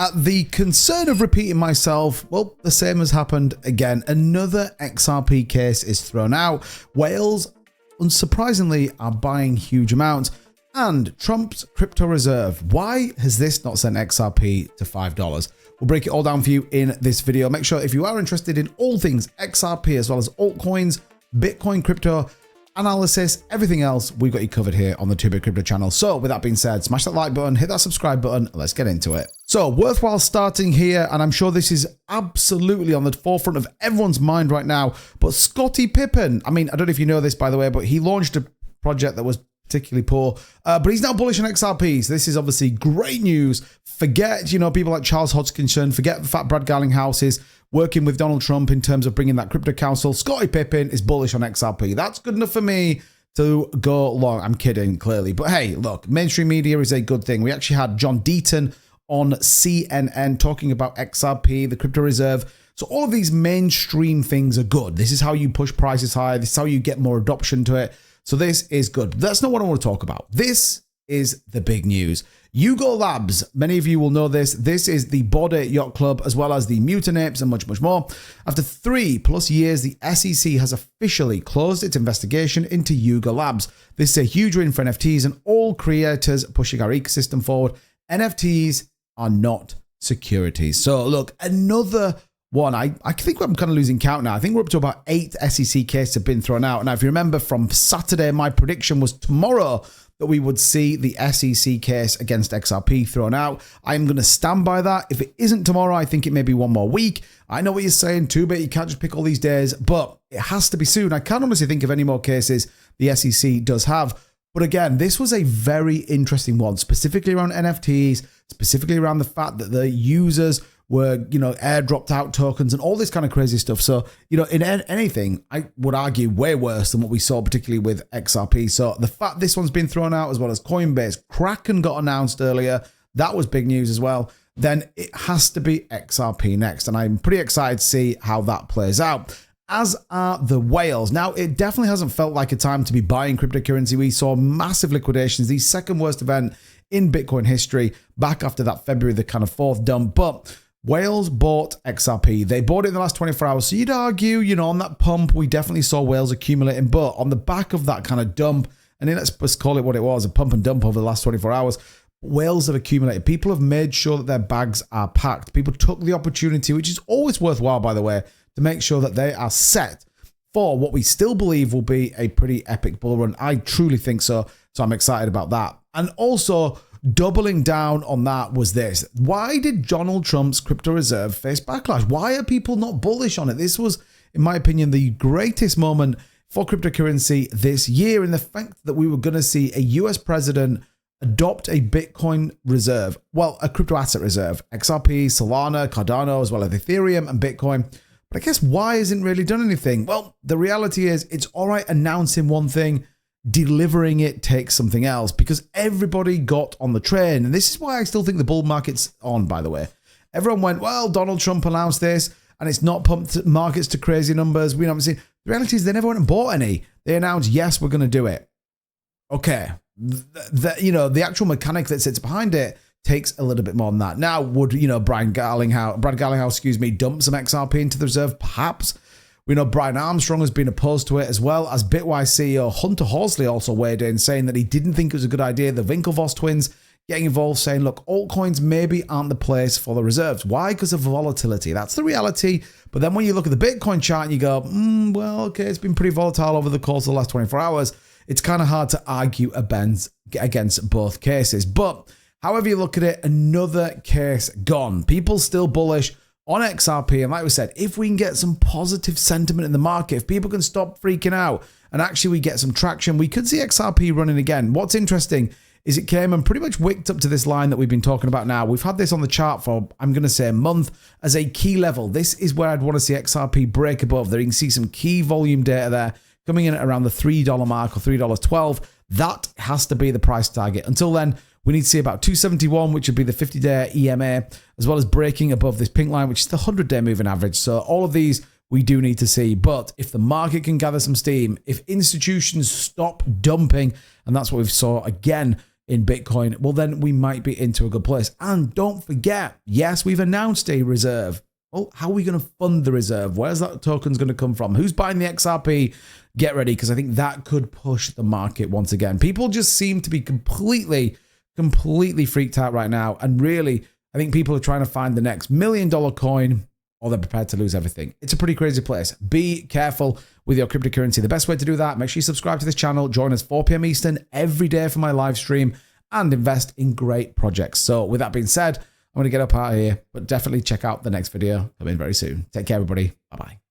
At the concern of repeating myself, well, the same has happened again. Another XRP case is thrown out. Whales, unsurprisingly, are buying huge amounts. And Trump's crypto reserve. Why has this not sent XRP to $5? We'll break it all down for you in this video. Make sure if you are interested in all things XRP as well as altcoins, Bitcoin, crypto, analysis, everything else, we've got you covered here on the 2Bit Crypto channel. So with that being said, smash that like button, hit that subscribe button, let's get into it. So worthwhile starting here, and I'm sure this is absolutely on the forefront of everyone's mind right now, but Scottie Pippen, I mean, I don't know if you know this by the way, but he launched a project that was particularly poor, but he's now bullish on XRP. So this is obviously great news. Forget, people like Charles Hodgkinson, forget the fact Brad Garlinghouse is working with Donald Trump in terms of bringing that crypto council. Scottie Pippen is bullish on XRP. That's good enough for me to go long. I'm kidding, clearly. But hey, look, mainstream media is a good thing. We actually had John Deaton on CNN talking about XRP, the crypto reserve. So all of these mainstream things are good. This is how you push prices high. This is how you get more adoption to it. So this is good. That's not what I want to talk about. This is the big news. Yugo Labs, many of you will know this. This is the Border Yacht Club as well as the Mutant Apes and much, much more. After 3+ years, the SEC has officially closed its investigation into Yugo Labs. This is a huge win for NFTs and all creators pushing our ecosystem forward. NFTs are not securities. So look, another one. I think I'm kind of losing count now. I think we're up to about 8 SEC cases have been thrown out. Now, if you remember from Saturday, my prediction was tomorrow that we would see the SEC case against XRP thrown out. I'm going to stand by that. If it isn't tomorrow, I think it may be one more week. I know what you're saying, 2Bit, you can't just pick all these days, but it has to be soon. I can't honestly think of any more cases the SEC does have. But again, this was a very interesting one, specifically around NFTs, specifically around the fact that the users were, airdropped out tokens and all this kind of crazy stuff. So, in anything, I would argue way worse than what we saw, particularly with XRP. So the fact this one's been thrown out as well as Coinbase, Kraken got announced earlier. That was big news as well. Then it has to be XRP next. And I'm pretty excited to see how that plays out. As are the whales. Now, it definitely hasn't felt like a time to be buying cryptocurrency. We saw massive liquidations, the second worst event in Bitcoin history, back after that February, the kind of fourth dump. But whales bought XRP. They bought it in the last 24 hours. So you'd argue, on that pump, we definitely saw whales accumulating. But on the back of that kind of dump, and then let's just call it what it was, a pump and dump over the last 24 hours, whales have accumulated. People have made sure that their bags are packed. People took the opportunity, which is always worthwhile, by the way, to make sure that they are set for what we still believe will be a pretty epic bull run. I truly think so. So I'm excited about that. And also, doubling down on that was this. Why did Donald Trump's crypto reserve face backlash? Why are people not bullish on it? This was, in my opinion, the greatest moment for cryptocurrency this year, in the fact that we were going to see a US president adopt a Bitcoin reserve. Well, a crypto asset reserve. XRP, Solana, Cardano, as well as Ethereum and Bitcoin. But I guess why hasn't really done anything? Well, the reality is it's all right announcing one thing, delivering it takes something else, because everybody got on the train. And this is why I still think the bull market's on, by the way. Everyone went, well, Donald Trump announced this and it's not pumped markets to crazy numbers. We haven't seen. The reality is they never went and bought any. They announced, yes, we're going to do it. Okay. The actual mechanic that sits behind it takes a little bit more than that. Now, would, Brad Garlinghouse, dump some XRP into the reserve? Perhaps. We know Brian Armstrong has been opposed to it, as well as Bitwise CEO Hunter Horsley also weighed in, saying that he didn't think it was a good idea. The Winklevoss twins getting involved, saying, look, altcoins maybe aren't the place for the reserves. Why? Because of volatility. That's the reality. But then when you look at the Bitcoin chart and you go, well, okay, it's been pretty volatile over the course of the last 24 hours. It's kind of hard to argue against both cases. But however you look at it, another case gone. People still bullish on XRP. And like we said, if we can get some positive sentiment in the market, if people can stop freaking out and actually we get some traction, we could see XRP running again. What's interesting is it came and pretty much wicked up to this line that we've been talking about now. We've had this on the chart for, I'm going to say, a month as a key level. This is where I'd want to see XRP break above there. You can see some key volume data there coming in at around the $3 mark or $3.12. That has to be the price target. Until then, we need to see about 271, which would be the 50-day EMA, as well as breaking above this pink line, which is the 100-day moving average. So all of these we do need to see. But if the market can gather some steam, if institutions stop dumping, and that's what we saw again in Bitcoin, well, then we might be into a good place. And don't forget, yes, we've announced a reserve. Well, how are we going to fund the reserve? Where's that token's going to come from? Who's buying the XRP? Get ready, because I think that could push the market once again. People just seem to be completely freaked out right now. And really, I think people are trying to find the next $1 million coin, or they're prepared to lose everything. It's a pretty crazy place. Be careful with your cryptocurrency. The best way to do that, make sure you subscribe to this channel, join us 4 p.m. Eastern every day for my live stream, and invest in great projects. So with that being said, I'm going to get up out of here, but definitely check out the next video coming very soon. Take care, everybody. Bye-bye.